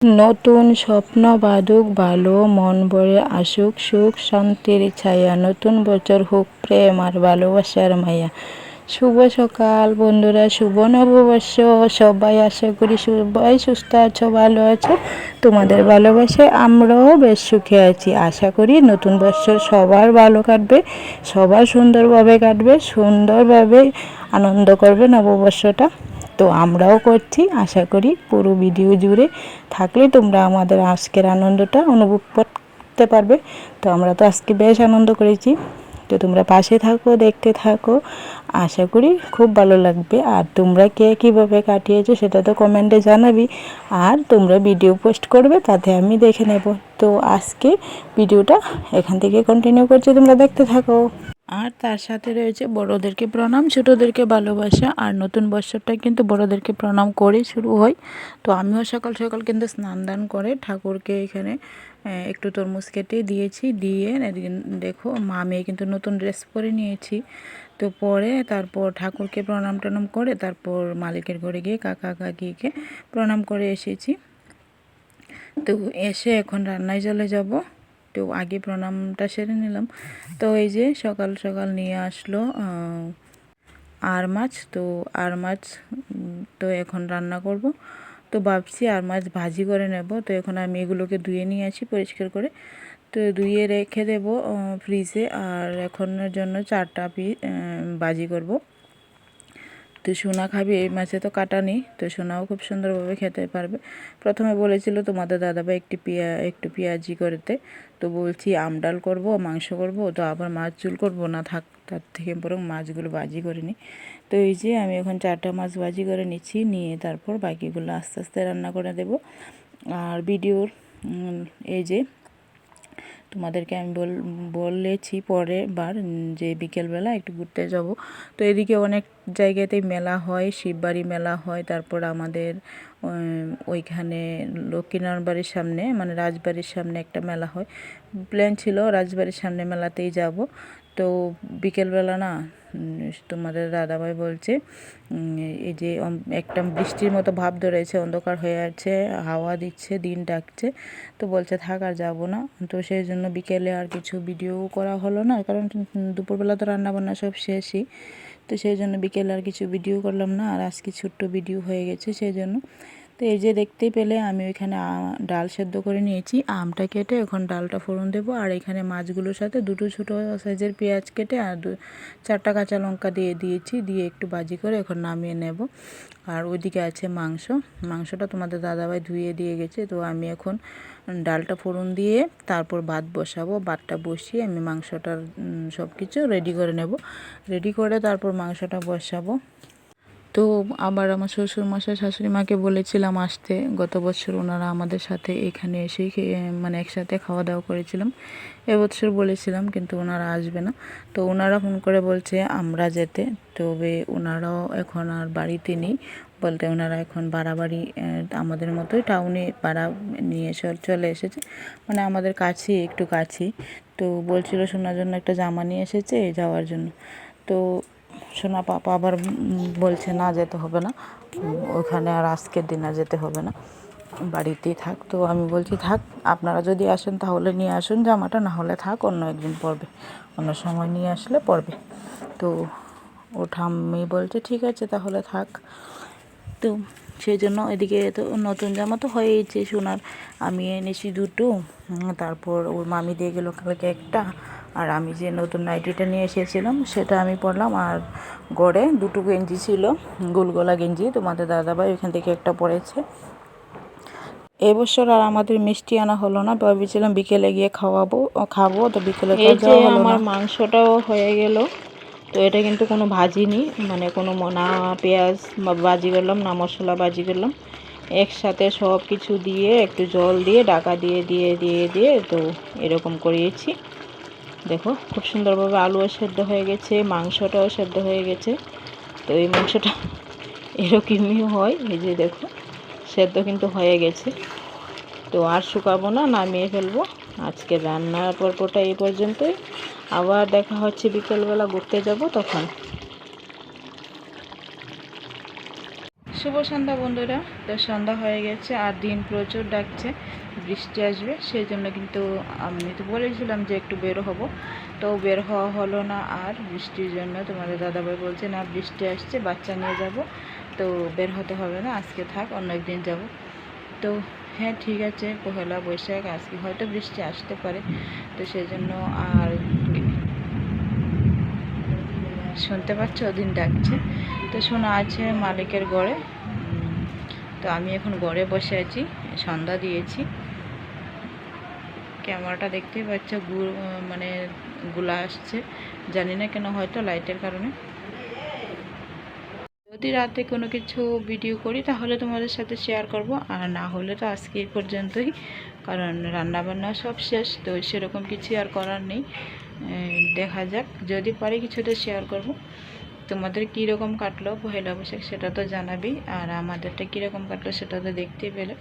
নতুন স্বপ্ন বাঁধুক ভালো, মন ভরে আসুক সুখ শান্তির ছায়া, নতুন বছর হোক প্রেম আর ভালোবাসার মায়া। শুভ সকাল বন্ধুরা, শুভ নববর্ষ। সবাই আশা করি সবাই সুস্থ আছো, ভালো আছো। তোমাদের ভালোবাসায় আমরাও বেশ সুখে আছি। আশা করি নতুন বছর সবার ভালো কাটবে, সবার সুন্দরভাবে কাটবে, সুন্দরভাবে আনন্দ করবে নববর্ষটা। তো আমরাও করছি। আশা করি পুরো ভিডিও জুড়ে থাকলে তোমরা আমাদের আজকের আনন্দটা অনুভব করতে পারবে। তো আমরা তো আজকে বেশ আনন্দ করেছি। তো তোমরা পাশে থাকো, দেখতে থাকো, আশা করি খুব ভালো লাগবে। আর তোমরা কে কীভাবে কাটিয়েছো সেটা তো কমেন্টে জানাবি। আর তোমরা ভিডিও পোস্ট করবে, তাতে আমি দেখে নেব। তো আজকে ভিডিওটা এখান থেকে কন্টিনিউ করছি, তোমরা দেখতে থাকো। আর তার সাথে রয়েছে বড়োদেরকে প্রণাম, ছোটোদেরকে ভালোবাসা। আর নতুন বছরটা কিন্তু বড়োদেরকে প্রণাম করে শুরু হয়। তো আমিও সকাল সকাল কিন্তু স্নান দান করে ঠাকুরকে এখানে একটু তরমুজ কেটে দিয়েছি। দিয়ে দেখো মা মেয়ে কিন্তু নতুন ড্রেস পরে নিয়েছি। তো পরে তারপর ঠাকুরকে প্রণাম টনাম করে তারপর মালিকের ঘরে গিয়ে কাকা কাকিকে প্রণাম করে এসেছি। তো এসে এখন রান্নায় চলে যাব। তো আগে প্রণামটা সেরে নিলাম। তো এই যে সকাল সকাল নিয়ে আসলো আর মাছ। তো আর মাছ তো এখন রান্না করব। তো ভাবছি আর মাছ ভাজি করে নেব। তো এখন আমি এগুলোকে ধুয়ে নিয়ে আসি পরিষ্কার করে। তো ধুয়ে রেখে দেব ফ্রিজে। আর এখনের জন্য 4টা পিস ভাজি করব। তো সোনা খাবি, এই মাছে তো কাটা নেই। তো সোনাও খুব সুন্দরভাবে খেতে পারবে। প্রথমে বলেছিল তোমাদের দাদাভাই একটু পেঁয়াজি করতে। তো বলছি আমডাল করব, মাংস করব, তো আবার মাছ ঝোল করব না, থাক তার থেকে বরং মাছগুলো ভাজি করে নিই। তো এই যে আমি এখন 4টা মাছ ভাজি করে নিচ্ছি, নিয়ে তারপর বাকিগুলো আস্তে আস্তে রান্না করে দেব। আর ভিডিওর এই যে তোমাদেরকে আমি বলেছি পরের বার যে বিকেলবেলা একটু ঘুরতে যাব। তো এদিকে অনেক জায়গাতেই মেলা হয়, শিববাড়ি মেলা হয়। তারপর আমাদের ওইখানে লক্ষ্মীনারায়ণ বাড়ির সামনে মানে রাজবাড়ির সামনে একটা মেলা হয়। প্ল্যান ছিল রাজবাড়ির সামনে মেলাতেই যাব। তো বিকেলবেলা না তোমাদের দাদাভাই বলছে এই যে একটা বৃষ্টির মতো ভাব ধরেছে, অন্ধকার হয়ে আছে, হাওয়া দিচ্ছে, দিন ডাকছে। তো বলছে থাক আর যাবো না। তো সেই জন্য বিকেলে আর কিছু ভিডিও করা হলো না, কারণ দুপুরবেলা তো রান্নাবান্না সব শেষই। তো সেই জন্য বিকেলে আর কিছু ভিডিও করলাম না। আর আজকে ছোট্ট ভিডিও হয়ে গেছে সেই জন্য। তো এই যে দেখতে পেলে আমি ওইখানে ডাল সেদ্ধ করে নিয়েছি, আমটা কেটে এখন ডালটা ফোড়ন দেবো। আর এখানে মাছগুলোর সাথে দুটো ছোটো সাইজের পেঁয়াজ কেটে আর 4টা কাঁচা লঙ্কা দিয়েছি, দিয়ে একটু ভাজি করে এখন নামিয়ে নেব। আর ওইদিকে আছে মাংসটা তোমাদের দাদাভাই ধুয়ে দিয়ে গেছে। তো আমি এখন ডালটা ফোড়ন দিয়ে তারপর ভাত বসাবো। ভাতটা বসিয়ে আমি মাংসটার সব কিছু রেডি করে নেব। রেডি করে তারপর মাংসটা বসাবো। তো আবার আমার শ্বশুরমশাই শাশুড়ি মাকে বলেছিলাম আসতে। গত বছর ওনারা আমাদের সাথে এখানে এসেই মানে একসাথে খাওয়া দাওয়া করেছিলাম। এবছর বলেছিলাম কিন্তু ওনারা আসবে না। তো ওনারা ফোন করে বলছে আমরা যেতে। তবে ওনারাও এখন আর বাড়িতে নেই, বলতে ওনারা এখন বাড়ি আমাদের মতোই টাউনে ভাড়া নিয়ে চলে এসেছে, মানে আমাদের কাছেই, একটু কাছেই। তো বলছিল শোনার জন্য একটা জামা নিয়ে এসেছে যাওয়ার জন্য। তো সোনা পাপা আবার বলছে না যেতে হবে না, ওখানে আর আজকের দিন আর যেতে হবে না, বাড়িতেই থাক। তো আমি বলছি থাক, আপনারা যদি আসেন তাহলে নিয়ে আসুন জামাটা, না হলে থাক, অন্য একদিন পরবে, অন্য সময় নিয়ে আসলে পরবে। তো ও ঠাম্মি বলছে ঠিক আছে তাহলে থাক। তো সেই জন্য এদিকে তো নতুন জামা তো হয়েইছে সোনার, আমি এনেছি দুটো। তারপর ওর মামি দিয়ে গেলো কালকে একটা। আর আমি যে নতুন নাইটিটা নিয়ে এসেছিলাম সেটা আমি পরলাম। আর গড়ে দুটো গেঞ্জি ছিল, গোলগলা গেঞ্জি, তোমাদের দাদাভাই ওইখান থেকে একটা পরেছে। এবছর আর আমাদের মিষ্টি আনা হলো না, ভেবেছিলাম বিকেলে গিয়ে খাবো। তো বিকেলে তো যাওয়া হলো না। আমার মাংসটাও হয়ে গেল। তো এটা কিন্তু কোনো ভাজি নেই, মানে কোনো না পেঁয়াজ ভাজি করলাম না মশলা ভাজি করলাম, একসাথে সব কিছু দিয়ে একটু জল দিয়ে ঢাকা দিয়ে দিয়ে দিয়ে দিয়ে তো এরকম করিয়েছি। দেখো খুব সুন্দরভাবে আলুও সেদ্ধ হয়ে গেছে, মাংসটাও সেদ্ধ হয়ে গেছে। তো এই মাংসটা এরকমই হয়, এই যে দেখো সেদ্ধ কিন্তু হয়ে গেছে। তো আর শুকাবো না, নামিয়ে ফেলবো। আজকে রান্নার পর্বটা এই পর্যন্তই। আবার দেখা হচ্ছে বিকেলবেলা ঘুরতে যাব তখন। শুভ সন্ধ্যা বন্ধুরা। তো সন্ধ্যা হয়ে গেছে আর দিন প্রচুর ডাকছে, বৃষ্টি আসবে, সেই জন্য কিন্তু আমি তো বলেছিলাম যে একটু বের হব, তো বের হওয়া হলো না। আর বৃষ্টির জন্য তোমাদের দাদাভাই বলছে না বৃষ্টি আসছে, বাচ্চা নিয়ে যাব, তো বের হতে হবে না, আজকে থাক, অন্য একদিন যাব। তো হ্যাঁ ঠিক আছে, পহেলা বৈশাখ, আজকে হয়তো বৃষ্টি আসতে পারে, তো সেই জন্য আর শুনতে পাচ্ছ ওদিন ডাকছে, তো শোনা আছে মালিকের গড়ে। তো আমি এখন গড়ে বসে আছি, সন্ধ্যা দিয়েছি। ক্যামেরাটা দেখতেই পাচ্ছ মানে গুলা আসছে, জানি না কেন, হয়তো লাইটের কারণে। যদি রাতে কোনো কিছু ভিডিও করি তাহলে তোমাদের সাথে শেয়ার করব, আর না হলে তো আজকে এই পর্যন্তই, কারণ রান্নাবান্না সব শেষ, তো সেরকম কিছু আর করার নেই। দেখা যাক, যদি পারি কিছুটা শেয়ার করব। তোমাদের কীরকম কাটলো পহেলা বৈশাখ সেটা তো জানাবি, আর আমাদেরটা কীরকম কাটলো সেটা তো দেখতেই পেলে।